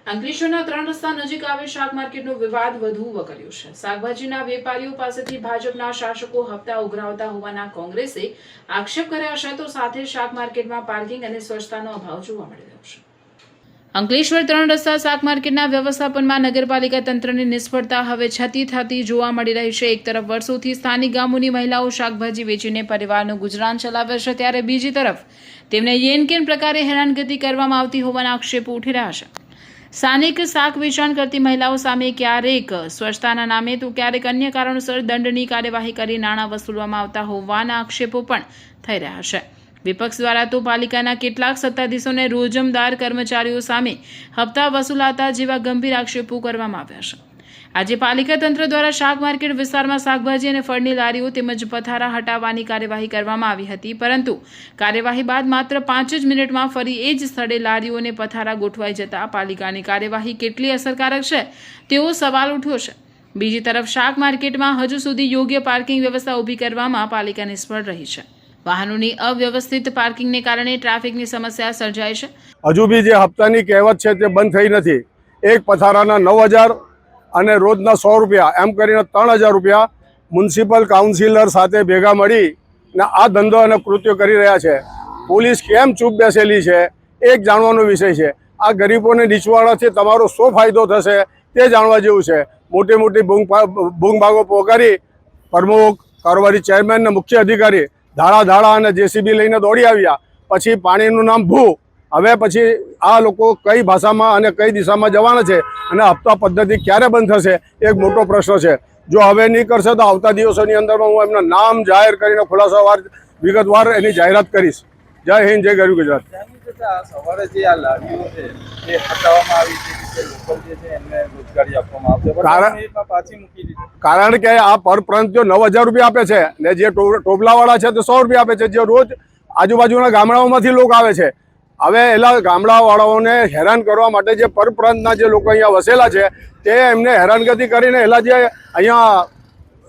અંકલેશ્વરના 3 રસ્તા નજીક આવેલ શાક માર્કેટનો વિવાદ વધુ વકર્યો છે। શાકભાજીના વેપારીઓ પાસેથી ભાજપના શાસકો હપ્તા ઉઘરાવતા હોવાના કોંગ્રેસે આક્ષેપ કર્યા છે, તો સાથે શાક માર્કેટમાં પાર્કિંગ અને સ્વચ્છતાનો અભાવ જોવા મળી રહ્યો છે। અંકલેશ્વર 3 રસ્તા શાક માર્કેટના વ્યવસ્થાપનમાં નગરપાલિકા તંત્રની નિષ્ફળતા હવે છતી થતી જોવા મળી રહી છે। એક તરફ વર્ષોથી સ્થાનિક ગામોની મહિલાઓ શાકભાજી વેચીને પરિવારનું ગુજરાન ચલાવે છે, ત્યારે બીજી તરફ તેમને યેનકેન પ્રકારે હેરાનગતિ કરવામાં આવતી હોવાના આક્ષેપો ઉઠી રહ્યા છે। સ્થાનિક શાક વેચાણ કરતી મહિલાઓ સામે ક્યારેક સ્વચ્છતાના નામે તો ક્યારેક અન્ય કારણોસર દંડની કાર્યવાહી કરી નાણાં વસૂલવામાં આવતા હોવાના આક્ષેપો પણ થઈ રહ્યા છે। વિપક્ષ દ્વારા તો પાલિકાના કેટલાક સત્તાધીશોને રોજમદાર કર્મચારીઓ સામે હપ્તા વસૂલાતા જેવા ગંભીર આક્ષેપો કરવામાં આવ્યા છે। આજે પાલિકા તંત્ર દ્વારા શાક માર્કેટ વિસ્તારમાં શાકભાજી અને ફળની લારીઓ તેમજ પથારા હટાવવાની કાર્યવાહી કરવામાં આવી હતી, પરંતુ કાર્યવાહી બાદ માત્ર 5 જ મિનિટમાં ફરી એ જ સ્થળે લારીઓ અને પથારા ગોઠવાઈ જતા પાલિકાની કાર્યવાહી કેટલી અસરકારક છે તેવો સવાલ ઉઠ્યો છે। બીજી તરફ શાક માર્કેટમાં હજુ સુધી યોગ્ય પાર્કિંગ વ્યવસ્થા ઊભી કરવામાં પાલિકા નિષ્ફળ રહી છે। વાહનોની અવ્યવસ્થિત પાર્કિંગને કારણે ટ્રાફિકની સમસ્યા સર્જાય છે। હજુ બી જે હપ્તાની કહેવત છે તે બંધ થઈ નથી। એક પથારાના 9000 અને રોજના 100 રૂપિયા એમ કરીને 3000 રૂપિયા મ્યુનિસિપલ કાઉન્સિલર સાથે ભેગા મળીને આ ધંધો અને કૃત્ય કરી રહ્યા છે। પોલીસ કેમ ચૂપ બેસેલી છે એક જાણવાનો વિષય છે। આ ગરીબોને નીચવાડાથી તમારો શું ફાયદો થશે તે જાણવા જેવું છે। મોટી મોટી બૂંગભાગો પોકારી પ્રમુખ, કારોબારી ચેરમેન અને મુખ્ય અધિકારી ધાડા અને જેસીબી લઈને દોડી આવ્યા। પછી પાણીનું નામ ભૂ। હવે પછી આ લોકો કઈ ભાષામાં અને કઈ દિશામાં જવાના છે અને હપ્તા પદ્ધતિ ક્યારે બંધ થશે એક મોટો પ્રશ્ન છે। જો હવે નહીં કરશે તો આવતા દિવસોની અંદરમાં હું એમના નામ જાહેર કરીને ખુલાસાવાર વિગતવાર એની જાહેરાત કરીશ। જય હિન્દ, જય ગરવી ગુજરાત। સવારે જે આ લારીઓ છે એ હટાવવામાં આવી છે, લોકલ જે છે એમને રોજગારી આપવામાં આવશે, પાછી મૂકી દીધી। કારણ કે આ પરપ્રાંતિયો 9000 રૂપિયા આપે છે ને જે ટોપલાવાળા છે તે 100 રૂપિયા આપે છે, જે રોજ આજુબાજુના ગામડાઓમાંથી લોકો આવે છે। હવે એલા ગામડાવાળાઓને હેરાન કરવા માટે જે પરપ્રાંતના જે લોકો અહીંયા વસેલા છે તે એમને હેરાનગતિ કરીને એલા જે અહીંયા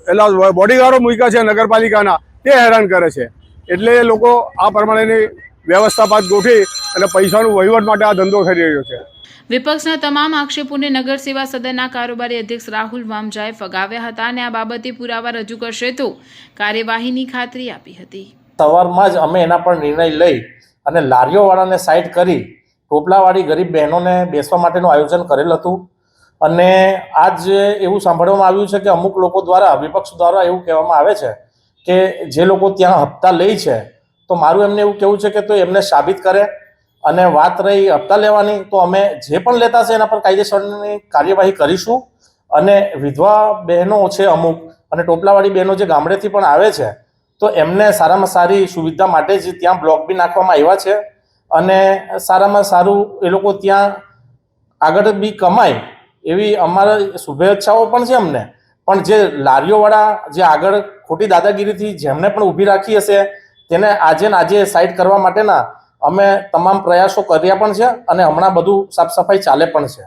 એલા બોડીગાર્ડો મૂક્યા છે નગરપાલિકાના તે હેરાન કરે છે। એટલે એ લોકો આ પ્રમાણેની વ્યવસ્થા બાદ ગોઠવી અને પૈસાનું વહીવટ માટે આ ધંધો કરી રહ્યો છે। વિપક્ષના તમામ આક્ષેપોને નગર સેવા સદનના કારોબારી અધ્યક્ષ રાહુલ વામજાએ ફગાવ્યા હતા અને આ બાબતે પુરાવા રજૂ કરશે તો કાર્યવાહીની ખાતરી આપી હતી। સવારમાં જ અમે એના પર નિર્ણય લઈ અને લારીઓવાળાને સાઈડ કરી ટોપલાવાળી ગરીબ બહેનોને બેસવા માટેનું આયોજન કરેલ હતું। અને આજ એવું સાંભળવામાં આવ્યું છે કે અમુક લોકો દ્વારા, વિપક્ષ દ્વારા એવું કહેવામાં આવે છે કે જે લોકો ત્યાં હપ્તા લે છે તો મારું એમને એવું કહેવું છે કે તો એમને સાબિત કરે। અને વાત રહી હપ્તા લેવાની, તો અમે જે પણ લેતા છે એના પર કાયદેસરની કાર્યવાહી કરીશું। અને વિધવા બહેનો છે અમુક અને ટોપલાવાળી બહેનો જે ગામડેથી પણ આવે છે તો એમને સારામાં સારી સુવિધા માટે જ ત્યાં બ્લોક બી નાખવામાં આવ્યા છે અને સારામાં સારું એ લોકો ત્યાં આગળ બી કમાય એવી અમારા શુભેચ્છાઓ પણ છે અમને। પણ જે લારીઓવાળા જે આગળ ખોટી દાદાગીરીથી જેમને પણ ઊભી રાખી હશે તેને આજે ને આજે સાઈડ કરવા માટેના અમે તમામ પ્રયાસો કર્યા પણ છે અને હમણાં બધું સાફ સફાઈ ચાલે પણ છે।